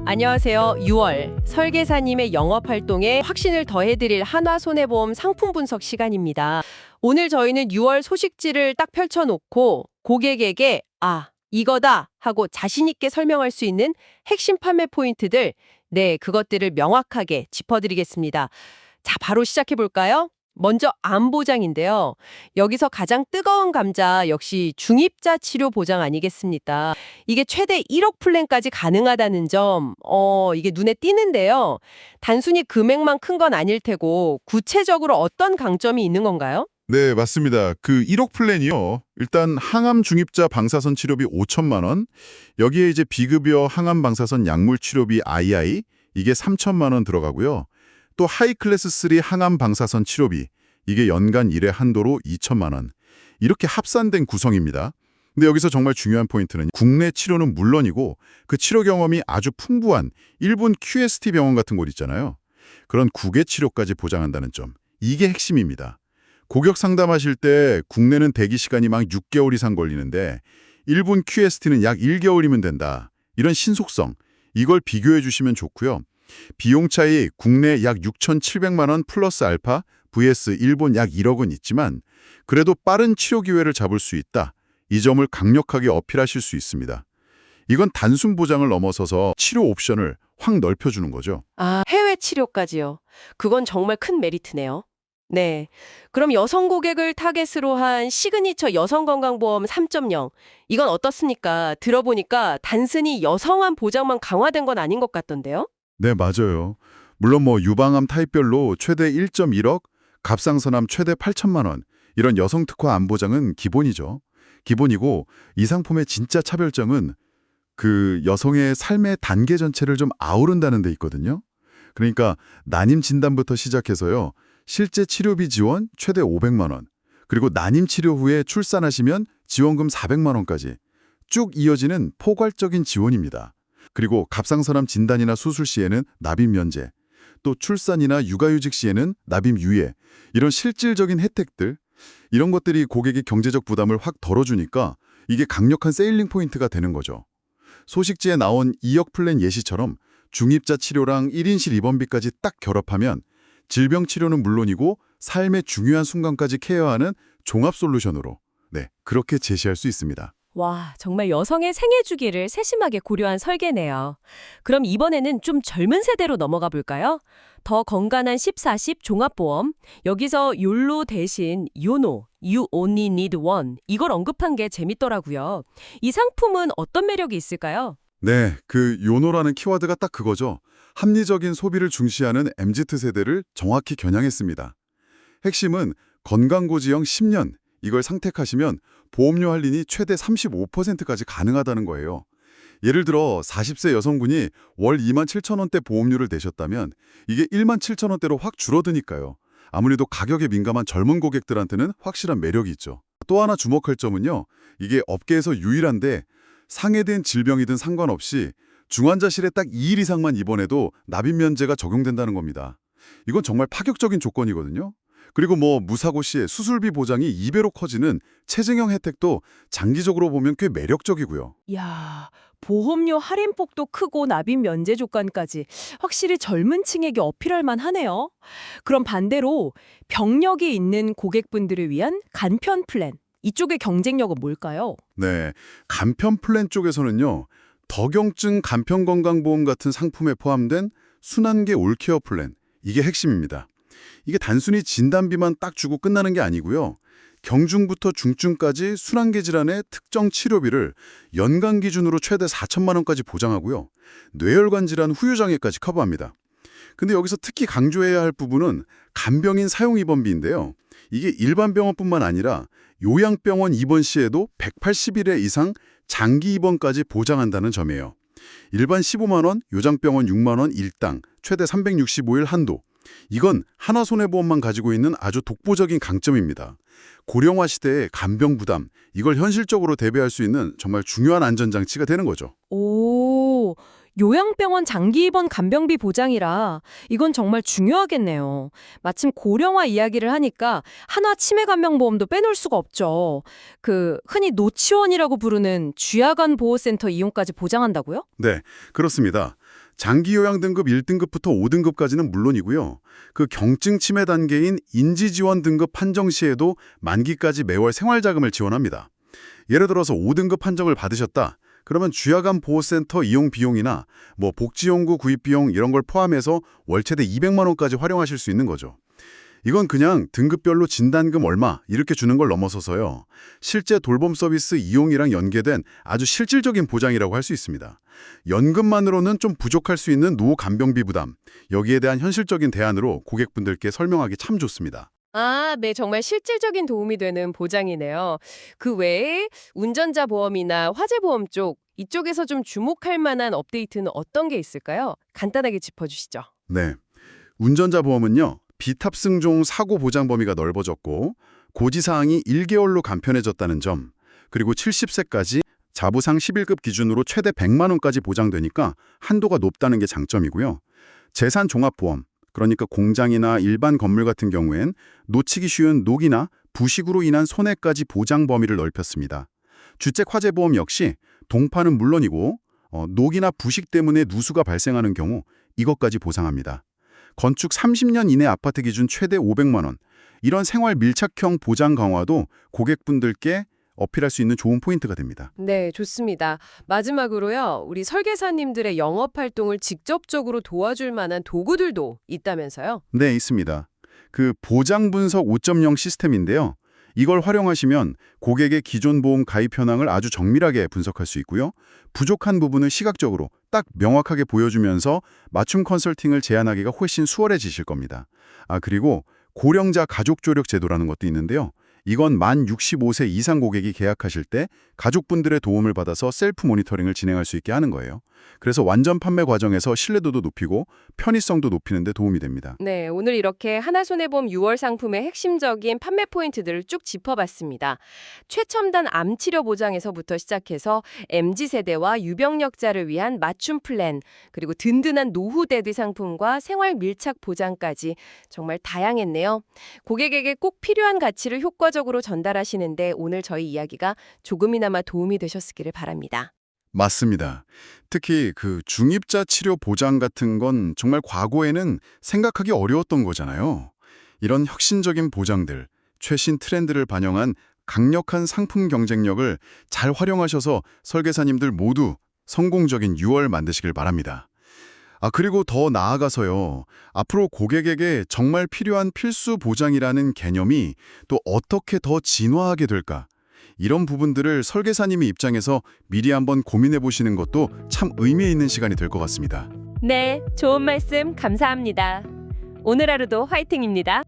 안녕하세요. 6월 설계사님의 영업활동에 확신을 더해드릴 한화손해보험 상품 분석 시간입니다. 오늘 저희는 6월 소식지를 딱 펼쳐놓고 고객에게 이거다 하고 자신 있게 설명할 수 있는 핵심 판매 포인트들, 그것들을 명확하게 짚어드리겠습니다. 자, 바로 시작해볼까요? 먼저 암 보장인데요. 여기서 가장 뜨거운 감자 역시 중입자 치료 보장 아니겠습니까? 이게 최대 1억 플랜까지 가능하다는 점, 이게 눈에 띄는데요. 단순히 금액만 큰 건 아닐 테고 구체적으로 어떤 강점이 있는 건가요? 네, 맞습니다. 그 1억 플랜이요. 일단 항암 중입자 방사선 치료비 5천만 원, 여기에 이제 비급여 항암 방사선 약물 치료비 II 이게 3천만 원 들어가고요. 또 하이 클래스 3 항암 방사선 치료비 이게 연간 1회 한도로 2천만 원. 이렇게 합산된 구성입니다. 근데 여기서 정말 중요한 포인트는 국내 치료는 물론이고 그 치료 경험이 아주 풍부한 일본 QST 병원 같은 곳 있잖아요. 그런 국외 치료까지 보장한다는 점. 이게 핵심입니다. 고객 상담하실 때 국내는 대기 시간이 막 6개월 이상 걸리는데 일본 QST는 약 1개월이면 된다. 이런 신속성, 이걸 비교해 주시면 좋고요. 비용 차이 국내 약 6,700만 원 플러스 알파, vs 일본 약 1억 원 있지만 그래도 빠른 치료 기회를 잡을 수 있다. 이 점을 강력하게 어필하실 수 있습니다. 이건 단순 보장을 넘어서서 치료 옵션을 확 넓혀주는 거죠. 해외 치료까지요. 그건 정말 큰 메리트네요. 네. 그럼 여성 고객을 타겟으로 한 시그니처 여성건강보험 3.0. 이건 어떻습니까? 들어보니까 단순히 여성암 보장만 강화된 건 아닌 것 같던데요? 네, 맞아요. 물론 유방암 타입별로 최대 1.1억, 갑상선암 최대 8천만 원, 이런 여성 특화 암 보장은 기본이죠. 기본이고 이 상품의 진짜 차별점은 그 여성의 삶의 단계 전체를 좀 아우른다는 데 있거든요. 그러니까 난임 진단부터 시작해서요. 실제 치료비 지원 최대 500만 원, 그리고 난임 치료 후에 출산하시면 지원금 400만 원까지 쭉 이어지는 포괄적인 지원입니다. 그리고 갑상선암 진단이나 수술 시에는 납입 면제, 또 출산이나 육아휴직 시에는 납입 유예, 이런 실질적인 혜택들, 이런 것들이 고객의 경제적 부담을 확 덜어주니까 이게 강력한 세일링 포인트가 되는 거죠. 소식지에 나온 2억 플랜 예시처럼 중입자 치료랑 1인실 입원비까지 딱 결합하면 질병 치료는 물론이고 삶의 중요한 순간까지 케어하는 종합 솔루션으로 그렇게 제시할 수 있습니다. 와, 정말 여성의 생애 주기를 세심하게 고려한 설계네요. 그럼 이번에는 좀 젊은 세대로 넘어가 볼까요? 더 건강한 14.10 종합보험. 여기서 욜로 대신 요노, You Only Need One. 이걸 언급한 게 재밌더라고요. 이 상품은 어떤 매력이 있을까요? 네, 그 요노라는 키워드가 딱 그거죠. 합리적인 소비를 중시하는 MZ세대를 정확히 겨냥했습니다. 핵심은 건강고지형 10년, 이걸 상택하시면 보험료 할인이 최대 35%까지 가능하다는 거예요. 예를 들어 40세 여성분이 월 27,000원대 보험료를 내셨다면 이게 17,000원대로 확 줄어드니까요. 아무래도 가격에 민감한 젊은 고객들한테는 확실한 매력이 있죠. 또 하나 주목할 점은요. 이게 업계에서 유일한데 상해된 질병이든 상관없이 중환자실에 딱 2일 이상만 입원해도 납입 면제가 적용된다는 겁니다. 이건 정말 파격적인 조건이거든요. 그리고 무사고 시에 수술비 보장이 2배로 커지는 체증형 혜택도 장기적으로 보면 꽤 매력적이고요. 이야, 보험료 할인폭도 크고 납입 면제 조건까지 확실히 젊은 층에게 어필할 만하네요. 그럼 반대로 병력이 있는 고객분들을 위한 간편 플랜. 이쪽의 경쟁력은 뭘까요? 네, 간편 플랜 쪽에서는요. 덕용증 간편건강보험 같은 상품에 포함된 순환계 올케어 플랜, 이게 핵심입니다. 이게 단순히 진단비만 딱 주고 끝나는 게 아니고요. 경중부터 중증까지 순환계 질환의 특정 치료비를 연간 기준으로 최대 4천만 원까지 보장하고요. 뇌혈관 질환 후유장애까지 커버합니다. 근데 여기서 특히 강조해야 할 부분은 간병인 사용 입원비인데요. 이게 일반 병원뿐만 아니라 요양병원 입원 시에도 180일 이상 장기 입원까지 보장한다는 점이에요. 일반 15만 원, 요양병원 6만 원 일당, 최대 365일 한도. 이건 한화손해보험만 가지고 있는 아주 독보적인 강점입니다. 고령화 시대의 간병 부담, 이걸 현실적으로 대비할 수 있는 정말 중요한 안전장치가 되는 거죠. 오, 요양병원 장기 입원 간병비 보장이라 이건 정말 중요하겠네요. 마침 고령화 이야기를 하니까 한화치매간병보험도 빼놓을 수가 없죠. 흔히 노치원이라고 부르는 쥐약관 보호센터 이용까지 보장한다고요? 네, 그렇습니다. 장기 요양 등급 1등급부터 5등급까지는 물론이고요. 그 경증 치매 단계인 인지 지원 등급 판정 시에도 만기까지 매월 생활자금을 지원합니다. 예를 들어서 5등급 판정을 받으셨다. 그러면 주야간 보호센터 이용 비용이나 복지용구 구입 비용 이런 걸 포함해서 월 최대 200만 원까지 활용하실 수 있는 거죠. 이건 그냥 등급별로 진단금 얼마 이렇게 주는 걸 넘어서서요. 실제 돌봄 서비스 이용이랑 연계된 아주 실질적인 보장이라고 할 수 있습니다. 연금만으로는 좀 부족할 수 있는 노후 간병비 부담, 여기에 대한 현실적인 대안으로 고객분들께 설명하기 참 좋습니다. 아, 네, 정말 실질적인 도움이 되는 보장이네요. 그 외에 운전자 보험이나 화재 보험 이쪽에서 좀 주목할 만한 업데이트는 어떤 게 있을까요? 간단하게 짚어주시죠. 네, 운전자 보험은요. 비탑승종 사고 보장 범위가 넓어졌고 고지사항이 1개월로 간편해졌다는 점, 그리고 70세까지 자부상 11급 기준으로 최대 100만 원까지 보장되니까 한도가 높다는 게 장점이고요. 재산 종합보험, 그러니까 공장이나 일반 건물 같은 경우엔 놓치기 쉬운 녹이나 부식으로 인한 손해까지 보장 범위를 넓혔습니다. 주택 화재보험 역시 동파는 물론이고 녹이나 부식 때문에 누수가 발생하는 경우 이것까지 보상합니다. 건축 30년 이내 아파트 기준 최대 500만 원. 이런 생활 밀착형 보장 강화도 고객분들께 어필할 수 있는 좋은 포인트가 됩니다. 네, 좋습니다. 마지막으로요, 우리 설계사님들의 영업 활동을 직접적으로 도와줄 만한 도구들도 있다면서요? 네, 있습니다. 그 보장 분석 5.0 시스템인데요. 이걸 활용하시면 고객의 기존 보험 가입 현황을 아주 정밀하게 분석할 수 있고요. 부족한 부분을 시각적으로 딱 명확하게 보여주면서 맞춤 컨설팅을 제안하기가 훨씬 수월해지실 겁니다. 그리고 고령자 가족 조력 제도라는 것도 있는데요. 이건 만 65세 이상 고객이 계약하실 때 가족분들의 도움을 받아서 셀프 모니터링을 진행할 수 있게 하는 거예요. 그래서 완전 판매 과정에서 신뢰도도 높이고 편의성도 높이는 데 도움이 됩니다. 네, 오늘 이렇게 하나손해보험 6월 상품의 핵심적인 판매 포인트들을 쭉 짚어봤습니다. 최첨단 암치료 보장에서부터 시작해서 MZ세대와 유병력자를 위한 맞춤 플랜, 그리고 든든한 노후 대비 상품과 생활 밀착 보장까지 정말 다양했네요. 고객에게 꼭 필요한 가치를 효과적으로 전달하시는데 오늘 저희 이야기가 조금이나마 도움이 되셨기를 바랍니다. 맞습니다. 특히 그 중입자 치료 보장 같은 건 정말 과거에는 생각하기 어려웠던 거잖아요. 이런 혁신적인 보장들, 최신 트렌드를 반영한 강력한 상품 경쟁력을 잘 활용하셔서 설계사님들 모두 성공적인 6월 만드시길 바랍니다. 그리고 더 나아가서요. 앞으로 고객에게 정말 필요한 필수 보장이라는 개념이 또 어떻게 더 진화하게 될까? 이런 부분들을 설계사님의 입장에서 미리 한번 고민해 보시는 것도 참 의미 있는 시간이 될 것 같습니다. 네, 좋은 말씀 감사합니다. 오늘 하루도 화이팅입니다.